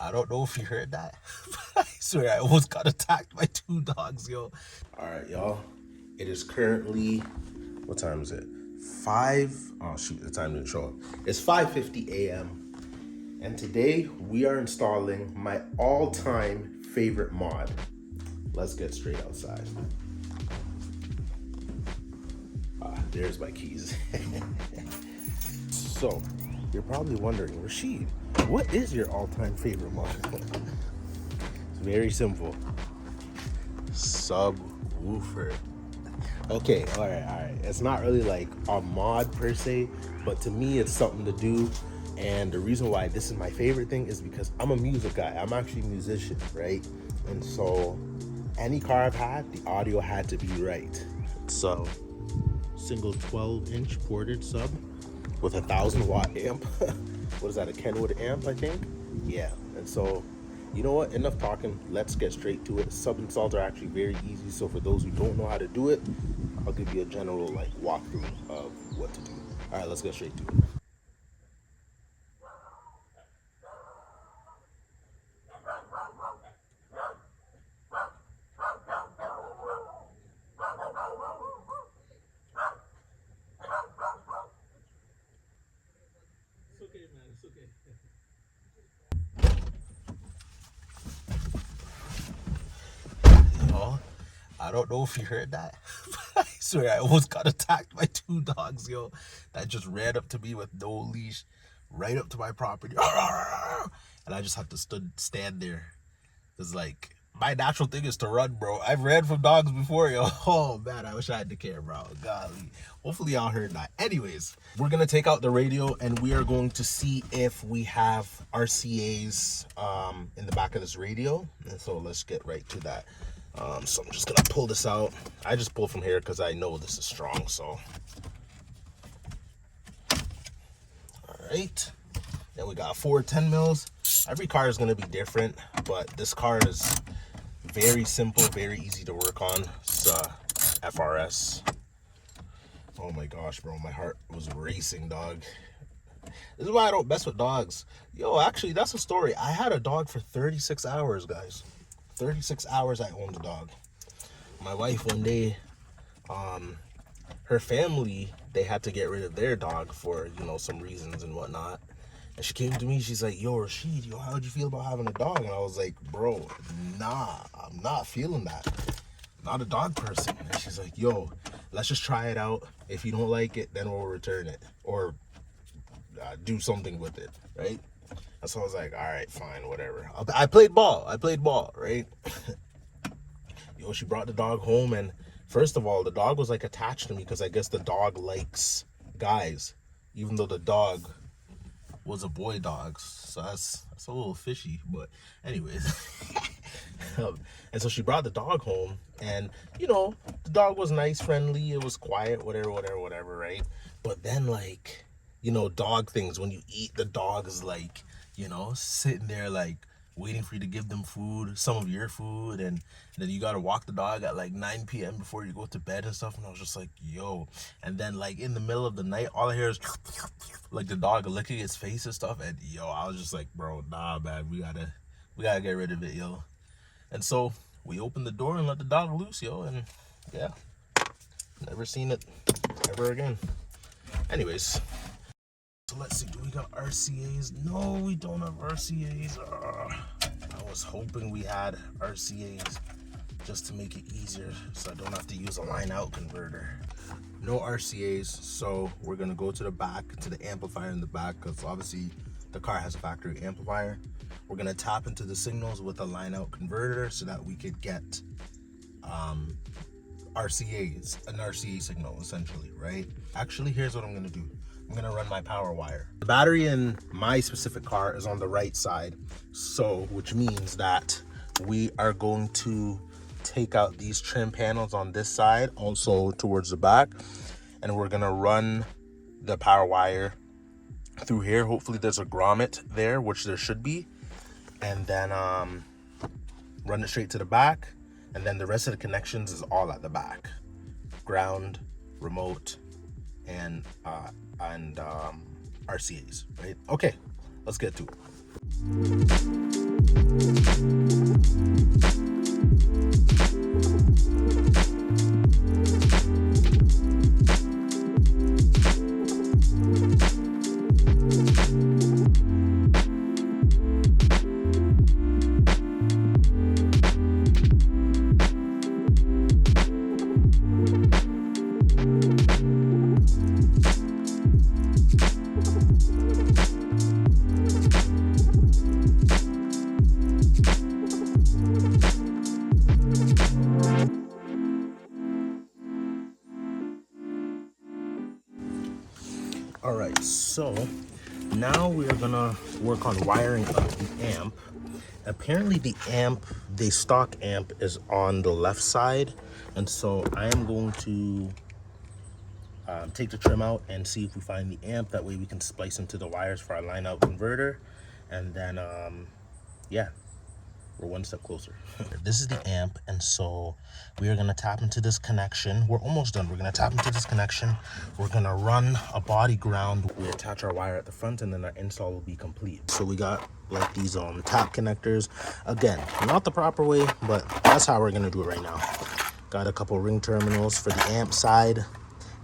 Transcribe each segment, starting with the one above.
I don't know if you heard that. I swear I almost got attacked by two dogs, yo. All right, y'all. It is currently, what time is it? Oh shoot, the time didn't show up. It's 5:50 a.m. And today we are installing my all-time favorite mod. Let's get straight outside. There's my keys. So, you're probably wondering, Rashid, what is your all-time favorite mod? It's very simple. Subwoofer. Okay, all right. It's not really like a mod per se, but to me it's something to do. And the reason why this is my favorite thing is because I'm a music guy. I'm actually a musician, right? And so any car I've had, the audio had to be right. So single 12-inch ported sub with 1,000-watt amp. What is that, a Kenwood amp, I think? Yeah. And so, you know what, enough talking, let's get straight to it. Sub installs are actually very easy, so for those who don't know how to do it, I'll give you a general like walkthrough of what to do. All right, let's get straight to it. It's okay, man. It's okay. Y'all, I don't know if you heard that. I swear I almost got attacked by two dogs, yo, that just ran up to me with no leash, right up to my property. And I just had to stand there. Cause like my natural thing is to run, bro. I've ran from dogs before, yo. Oh man, I wish I had the camera. Golly. Hopefully y'all heard that. Anyways, we're gonna take out the radio and we are going to see if we have RCAs in the back of this radio. And so let's get right to that. So I'm just gonna pull this out. I just pull from here because I know this is strong. So all right. Then we got 4 10 mils. Every car is gonna be different, but this car is very simple, very easy to work on. It's FRS. Oh my gosh, bro, my heart was racing, dog. This is why I don't mess with dogs. Yo, actually, that's a story. I had a dog for 36 hours, guys. 36 hours I owned a dog. My wife, one day, her family, they had to get rid of their dog for, you know, some reasons and whatnot. And she came to me, she's like, yo, Rashid, yo, how'd you feel about having a dog? And I was like, bro, nah, I'm not feeling that. I'm not a dog person. And she's like, yo, let's just try it out. If you don't like it, then we'll return it or do something with it, right? And so I was like, all right, fine, whatever. I played ball, right? Yo, she brought the dog home, and first of all, the dog was like attached to me because I guess the dog likes guys, even though the dog was a boy dog. So that's a little fishy, but anyways. And so she brought the dog home, and you know, the dog was nice, friendly, it was quiet, whatever, right? But then, like, you know, dog things, when you eat, the dog is like, you know, sitting there like waiting for you to give them food, some of your food, and then you gotta walk the dog at like 9 p.m. before you go to bed and stuff. And I was just like, yo. And then like in the middle of the night, all I hear is like the dog licking its face and stuff. And yo, I was just like, bro, nah, man, we gotta get rid of it, yo. And so we opened the door and let the dog loose, yo, and yeah, never seen it ever again. Anyways, so let's see, do we got RCAs? No, we don't have RCAs. I was hoping we had RCAs just to make it easier so I don't have to use a line out converter. No RCAs, so we're gonna go to the back, to the amplifier in the back, because obviously the car has a factory amplifier. We're gonna tap into the signals with a line out converter so that we could get RCAs, an RCA signal essentially, right? Actually, here's what I'm gonna do. I'm gonna run my power wire. The battery in my specific car is on the right side, so which means that we are going to take out these trim panels on this side, also towards the back, and we're gonna run the power wire through here. Hopefully there's a grommet there, which there should be, and then run it straight to the back, and then the rest of the connections is all at the back: ground, remote, and RCAs, right? Okay, let's get to it. All right, so now we're gonna work on wiring up the amp. Apparently the stock amp is on the left side, and so I am going to take the trim out and see if we find the amp. That way we can splice into the wires for our line out converter, and then yeah, we're one step closer. This is the amp, and so we are gonna tap into this connection. We're almost done. We're gonna tap into this connection. We're gonna run a body ground. We attach our wire at the front, and then our install will be complete. So we got like these tap connectors. Again, not the proper way, but that's how we're gonna do it right now. Got a couple ring terminals for the amp side,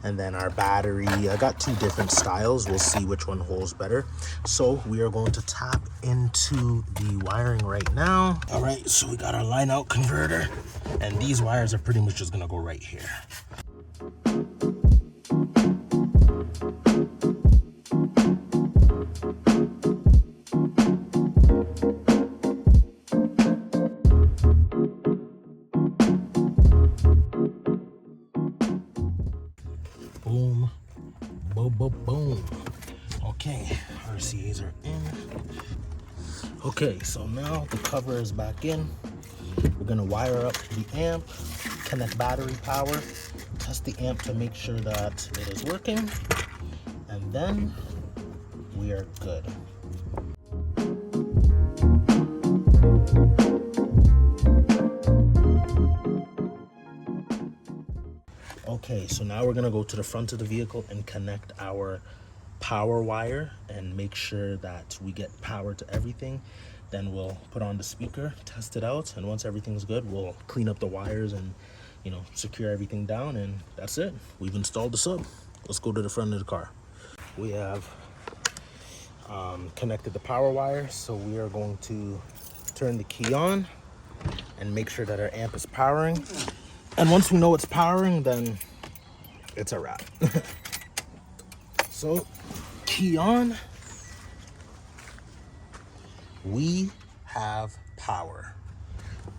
and then our battery. I got two different styles. We'll see which one holds better. So we are going to tap into the wiring right now. All right, so we got our line out converter, and these wires are pretty much just gonna go right here. Boom, boom, boom, boom. Okay, RCAs are in. Okay, so now the cover is back in. We're gonna wire up the amp, connect battery power, test the amp to make sure that it is working, and then we are good. Okay, so now we're gonna go to the front of the vehicle and connect our power wire and make sure that we get power to everything. Then we'll put on the speaker, test it out, and once everything's good, we'll clean up the wires and, you know, secure everything down, and that's it. We've installed the sub. Let's go to the front of the car. We have connected the power wire, so we are going to turn the key on and make sure that our amp is powering. And once we know it's powering, then it's a wrap. So, key on. We have power.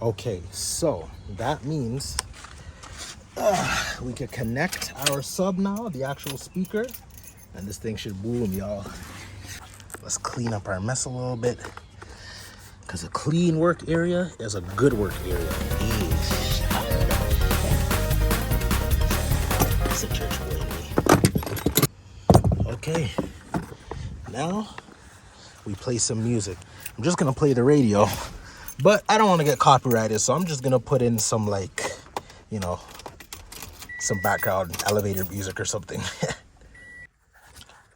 Okay, so that means we can connect our sub now, the actual speaker, and this thing should boom, y'all. Let's clean up our mess a little bit, because a clean work area is a good work area. It's a church boy. Okay, now we play some music. I'm just gonna play the radio, but I don't want to get copyrighted, so I'm just gonna put in some, like, you know, some background elevator music or something.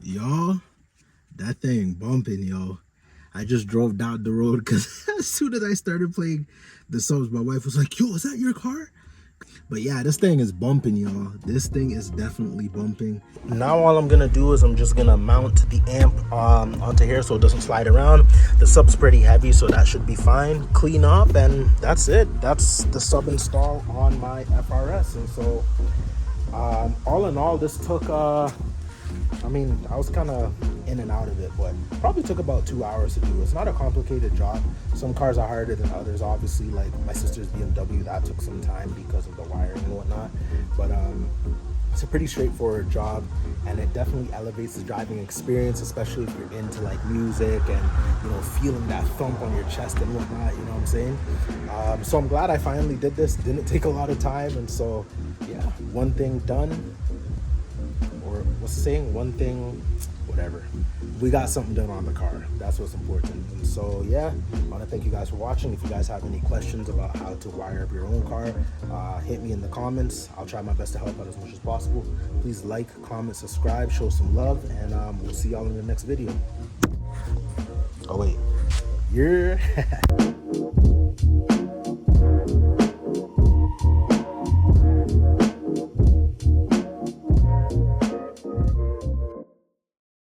Y'all, that thing bumping, yo. I just drove down the road because as soon as I started playing the subs, my wife was like, yo, is that your car? But yeah, this thing is bumping, y'all. This thing is definitely bumping. Now all I'm gonna do is I'm just gonna mount the amp onto here so it doesn't slide around. The sub's pretty heavy, so that should be fine. Clean up, and that's it. That's the sub install on my FRS. And so all in all, this took I mean, I was kind of in and out of it, but probably took about 2 hours to do. It's not a complicated job. Some cars are harder than others, obviously, like my sister's BMW. That took some time because of the wiring and whatnot, but it's a pretty straightforward job, and it definitely elevates the driving experience, especially if you're into like music and, you know, feeling that thump on your chest and whatnot, you know what I'm saying? So I'm glad I finally did this. Didn't take a lot of time, and so yeah, one thing done, or what's the saying? One thing, whatever. We got something done on the car. That's what's important. And so yeah, I want to thank you guys for watching. If you guys have any questions about how to wire up your own car, hit me in the comments. I'll try my best to help out as much as possible. Please like, comment, subscribe, show some love, and we'll see y'all in the next video. Oh wait, Yeah.